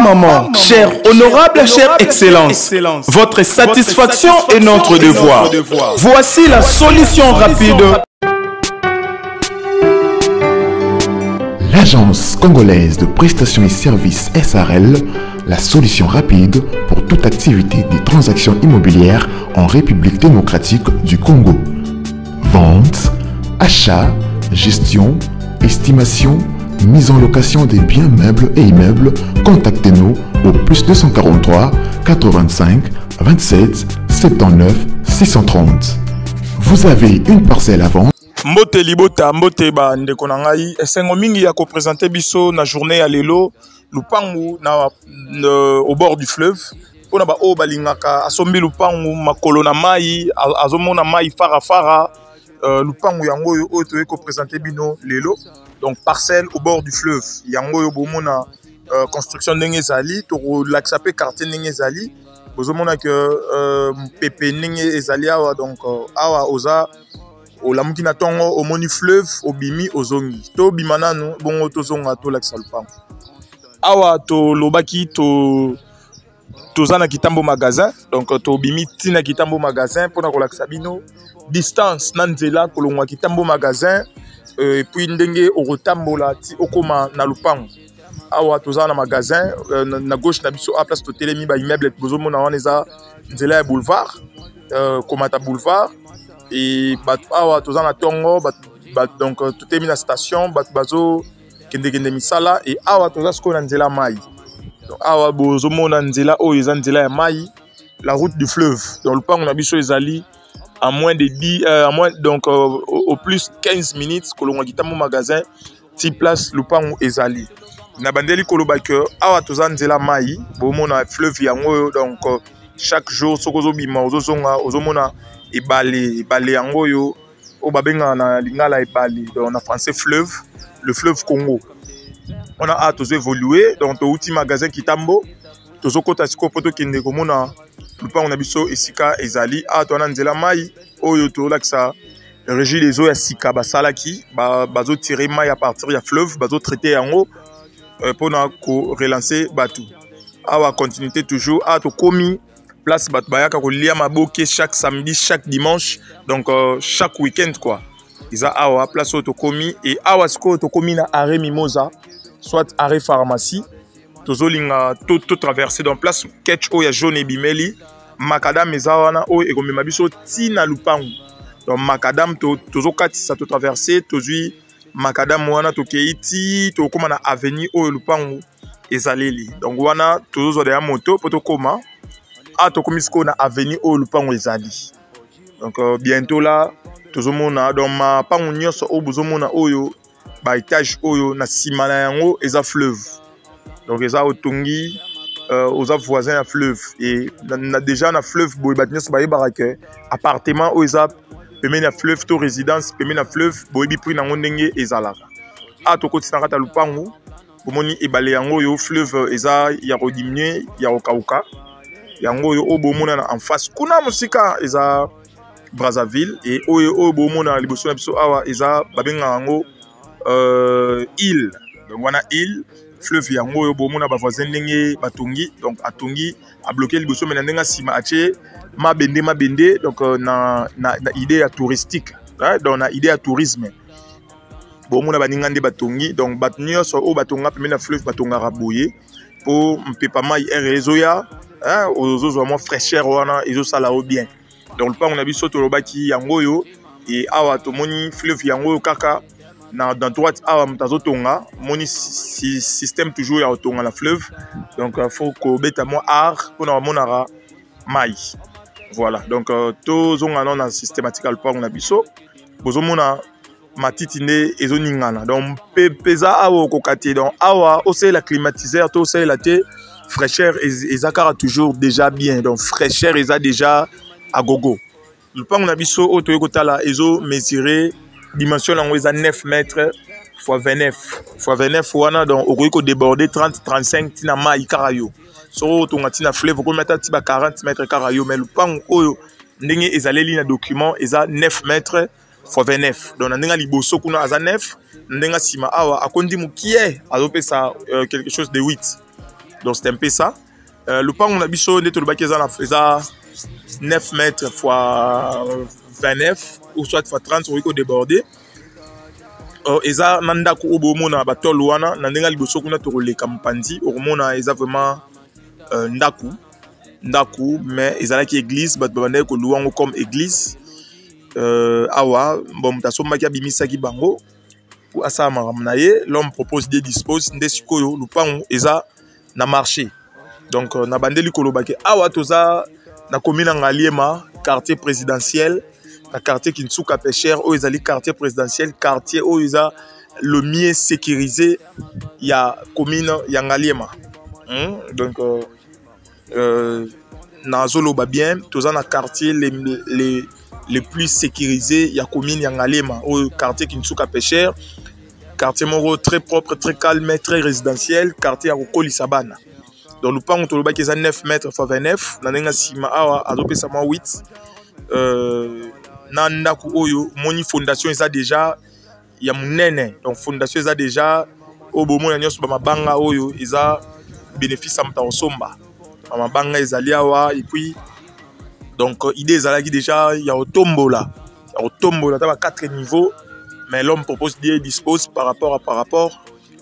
maman, chère honorable, chère excellence, votre satisfaction est notre devoir. Voici la solution rapide. L'Agence congolaise de prestations et services SARL, la solution rapide pour toute activité des transactions immobilières en République démocratique du Congo. Vente, achat, gestion, estimation, mise en location des biens meubles et immeubles. Contactez-nous au plus 243 85 27 79 630. Vous avez une parcelle à vendre. Mbote libota mbote ba ndeko na ngai esengo mingi ya ko présenter biso na journée ya lelo lupangu na au bord du fleuve pona ba o balingaka asombi lupangu makolo na mai azomona mai fara lupangu yango yo to ko présenter bino lelo donc parcelle au bord du fleuve yango yo bomona construction ndenge ezali to relaxa pe quartier ndenge ezali bozomona que pepe ndenge ezali awa donc awa oza au lamuki na tongo au moni fleuve au bimi au zongi to bimanano bongo to zonga to laksa lupango awa to lobaki to zana kitambo magasin donc to bimi tina kitambo magasin pona ko laksa bino distance na nzela kolongwa kitambo magasin et puis ndenge o rotambola ti okoma na lupango awa to zana magasin na gauche na biso a place to telemi ba immeuble bozomona wana eza nzela ya boulevard komata boulevard et awa toza na tongo donc tout est mis na station bazo kende misala et awa toza siko na nzela mai donc awa bozomona nzela oyo eza nzela ya mai la route du fleuve donc lupango na biso ezali à moins de 10 donc au plus 15 minutes kolongwa kitambo magasin ti place lupango ezali na bandeli koloba que awa toza nzela mai bomona fleuve yango donc chaque jour sokozo bima ozozonga ozomona ebale yango yo o babenga na lingala ebale donc en français fleuve le fleuve Congo on a tous évolué donc to outil magasin kitambo tozo kota siko poto kende komona lupango na biso esika ezali to na nzela mai oyo to laksa régie des eaux ya sika basalaki bazo tirer mai à partir ya fleuve bazo traiter yango pona ko relancer batu awa continuité toujours to komi place batbayaka kolia maboke chaque samedi chaque dimanche donc chaque week-end quoi isa awa place to komi et awa sko to komi na arrêt Mimosa soit arrêt pharmacie tozolinga to traverser dans place ketch o ya jaune et bimeli makadam ezawana o e komema biso tina lupangu donc makadam tozokatisa to traverser tozui makadam wana to keiti to koma na avenue o lupangu ezaleli donc wana tozo de moto poto koma to komisko na avenue o lupango ezali donc bientôt là tozomona dans ma pango nyonso o bozomona oyo ba étage oyo na sima na yango eza fleuve donc eza otongi oza voisin ya fleuve et na déjà na fleuve boy bat nyonso ba yebaka ke appartement o eza pemeni na fleuve to résidence pemeni na fleuve boy bi prix nango ndenge ezalaka to kotina kata lupango bomoni ebale yango yo fleuve eza ya rediminuer ya okauka yango yo obomona en face kuna musika eza Brazzaville et oyo obomona liboso na biso awa eza babenga yango île donc wana île fleuve yango yo bomona ba voisin ndenge batongi donc atongi a bloquer liboso mena ndenga sima ache mabende donc na idée ya touristique donc na idée ya tourisme bomona baninga nde batongi donc batnyoso o batonga pemena na fleuve batonga raboye pour mpepa mai erezoya aux vraiment fraîcheur wana izo sala au bien donc le pango na biso to lobaki yango yo et awa to moni fleuve yango kaka na dans droite awa mtazo tonga moni système toujours ya tonga la fleuve donc faut ko beta mo art pour na monara mai voilà donc to zonga non na systématique le pango na biso bozomona matiti nde ezoningana donc peza awa kokati donc awa ose la climatiseur to ose la te fraîcheur ezakara toujours déjà bien donc fraîcheur eza déjà à gogo lupango na biso o to ekotala ezo mesurer dimension lango eza 9 mètres x 29 wana donc okoki ko déborder 30 35 tina mai karayo so to ngatina fleuve ko mettre tiba 40 mètres karayo mais lupango oyo ndenge ezaleli na document eza 9 mètres x 29 donc ndenge liboso kuna aza 9 ndenge sima awa akondi mukie azopesa quelque chose de 8 Donc c'est un peu ça. Le pan on a biso nde tolobaki eza 9 mètres fois 29 ou soit fois 30 okoki kodéborde. Eza na ndako oyo bomona batolo wana na ndenge liboso kuna tokoleka mopanzi okomona eza vraiment ndaku mais ezalaki église bato babandaki koluwa yango comme église. Awa bon moto asombaki abimisaki bango po asala makambo na ye. L'homme propose de dispose nde sikoyo lupango eza na marché. Donc na bandeli kolobaki awa toza na commune ya Ngaliema, quartier présidentiel, na quartier Kinsuka Pêcheur, oyo ezali quartier présidentiel, quartier oyo eza le mieux sécurisé ya commune ya Ngaliema. Donc na zoloba bien toza na quartier les plus sécurisés ya commune ya Ngaliema, oyo quartier Kinsuka Pêcheur, quartier moko très propre, très calme, très résidentiel, quartier ya kokolisa bana. Donc le pan toloba qui est 9 mètres x 29 na ndenge sima awa azopesa ma 8 na ndako oyo moni fondation eza déjà ya munene. Donc fondation eza déjà o bomona nyonso ba mabanga oyo eza bénéfice à mta osomba ba mabanga ezali awa. Et puis donc idée ezalaki déjà ya otombola ta ba 4 niveaux, mais l'homme propose de dispose par rapport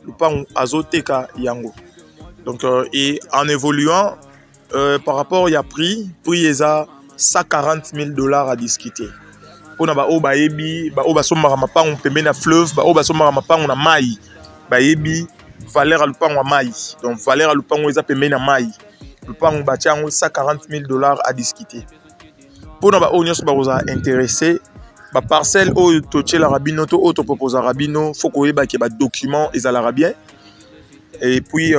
le pan azoteka yango. Donc, et en évoluant, par rapport il y a prix est à $140,000 à discuter. On a ba ebi, ba oba somba mapa on peut na fleuve, ba oba somba mapa on a maï, ba ebi valeur à lupan on maï. Donc valeur à lupan on eza pembe na maï. Lupan on bâti en $140,000 à discuter. Pour na ba onyos ba oza intéressé, ba parcelle o toche la rabino to auto propose rabino, faut ko eba ke ba document ezala bien. Et puis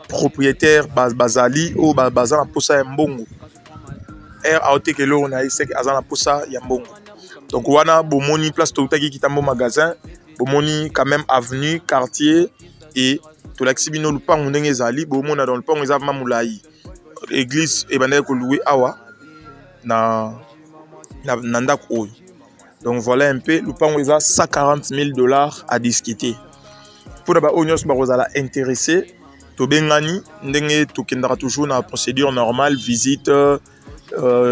propriétaire bazali ou bazana posa ya mbongo aote ke lo on a essayé azana posa ya mbongo. Donc wana bomoni place totaki kitambo magasin bomoni quand même avenue quartier et to l'axibino lupango ndenge ezali bomona dans le pont eza mamulai église e bandai ko louer awa na ndako oyo. Donc voilà un peu lupango eza $140,000 à discuter. Pour d'abord onyos barozala intéressé to bengani ndenge to kendara toujours na procédure normale, visite,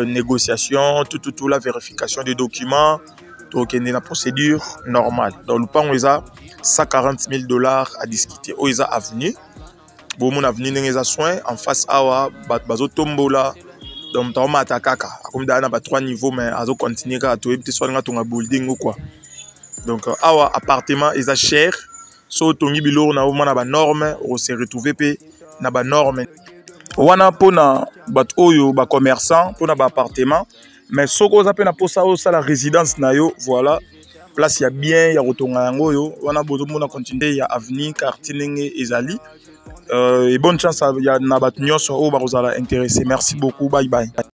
négociation, tout la vérification des documents, to kende na procédure normale. Donc le pan eza $140,000 à discuter. O eza avenue bo mon avenue ndenge eza soin en face awa bazo tombola. Donc tama atakaka comme dans ba 3 niveaux mais azo continuer ka to ebite so nga to nga building ou quoi. Donc awa appartement eza cher. So tongi bilor na oma na ba norme o se retrouver pe na ba norme wana pona bat oyo ba commerçant pona ba appartement mais soko za pe na posa o sala résidence na yo voilà place ya bien ya rotonga yango yo wana bozo mona continuer ya avenue quartier nenge ezali et bonne chance ya na bat nyonso o ba rozala intéressé. Merci beaucoup, bye bye.